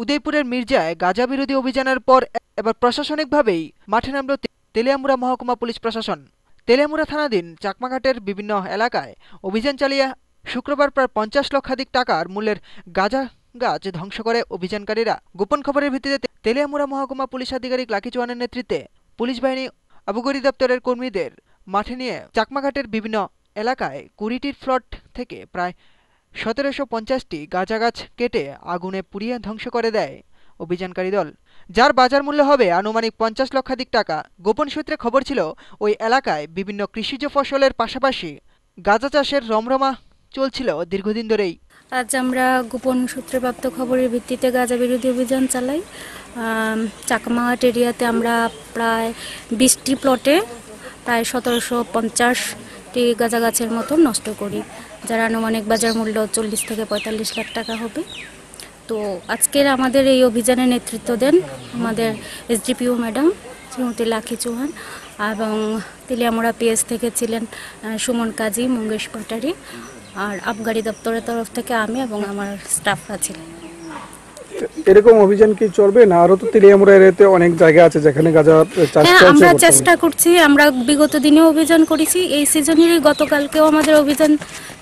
উদয়পুরের মির্জায় গাঁজা বিরোধী অভিযানের পর এবার প্রশাসনিকভাবেই মাঠে নামল তেলিয়ামুড়া মহকুমা পুলিশ প্রশাসন। তেলিয়ামুড়া থানাধীন চাকমাঘাটের বিভিন্ন এলাকায় অভিযান চালিয়ে শুক্রবার প্রায় 50 লক্ষাধিক টাকার মূল্যের গাঁজা গাছ ধ্বংস করে অভিযানকারীরা। গোপন খবরের ভিত্তিতে তেলিয়ামুড়া মহকুমা পুলিশ আধিকারিক লাকি চৌহানের নেতৃত্বে পুলিশ বাহিনী আবগারি দপ্তরের কর্মীদের মাঠে নিয়ে চাকমাঘাটের বিভিন্ন এলাকায় 20টির প্লট থেকে প্রায় 1750টি গাঁজা গাছ কেটে আগুনে পুড়িয়ে ধ্বংস করে দেয় অভিযানকারী দল, যার বাজার মূল্য হবে আনুমানিক 50 লক্ষাধিক টাকা। গোপন সূত্রে খবর ছিল ওই এলাকায় বিভিন্ন কৃষিজ ফসলের পাশাপাশি গাঁজা চাষের রমরমা চলছিল দীর্ঘদিন ধরেই। আজ আমরা গোপন সূত্রে প্রাপ্ত খবরের ভিত্তিতে গাঁজা বিরোধী অভিযান চালাই। চাকমাঘাট এরিয়াতে আমরা প্রায় 20টি প্লটে প্রায় 1750টি গাঁজা গাছের মতো নষ্ট করি, যার আনুমানিক বাজার মূল্য 40 থেকে 45 লাখ টাকা হবে। তো আজকের আমাদের এই অভিযানে নেতৃত্ব দেন আমাদের এসডিপিও ম্যাডাম শ্রীমতী লাকি চৌহান, এবং তেলিয়ামুড়া পিএস থেকে ছিলেন সুমন কাজী, মঙ্গেশ পাটারি, আর আবগারি দপ্তরের তরফ থেকে আমি এবং আমার স্টাফরা ছিলেন। এরকম অভিযান কি চলবে না আরো? তো তেলিয়ামুড়া এরিয়াতে অনেক জায়গা আছে যেখানে গাঁজা চাষ চলছে। আমরা চেষ্টা করছি, আমরা বিগত দিনেও অভিযান করেছি, এই সিজনেরই গতকালকেও আমাদের অভিযান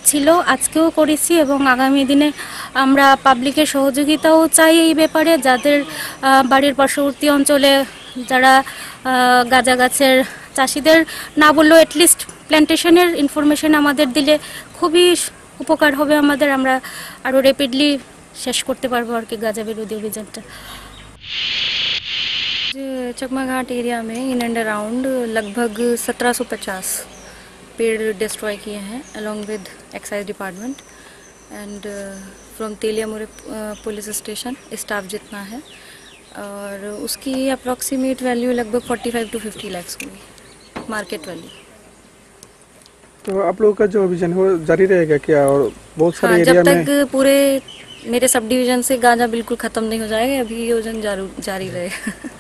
ছিল, আজকেও করেছি, এবং আগামী দিনে আমরা পাবলিকের সহযোগিতাও চাই এই ব্যাপারে। যাদের বাড়ির পার্শ্ববর্তী অঞ্চলে যারা গাঁজা গাছের চাষিদের না বললেও অ্যাটলিস্ট প্ল্যান্টেশনের ইনফরমেশন আমাদের দিলে খুবই উপকার হবে আমাদের, আমরা আরও র্যাপিডলি শেষ করতে পারবো আর কি গাঁজা বিরোধী অভিযানটা। चकमाघाट एरिया में इन एंड अराउंड लगभग 1750 पेड़ डिस्ट्रॉय किए हैं along with excise department and from Teliamura police station staff जितना है, और उसकी अप्रॉक्सीमेट वैल्यू लगभग 45 to 50 लाख होगी, मार्केट वैल्यू। तो आप लोगों का जो अभियान है वो जारी रहेगा क्या? और बहुत सारे एरिया में जब तक पूरे मेरे सब डिवीजन से गांजा बिल्कुल खत्म नहीं हो जाएगा, अभी योजना जारी रहेगा।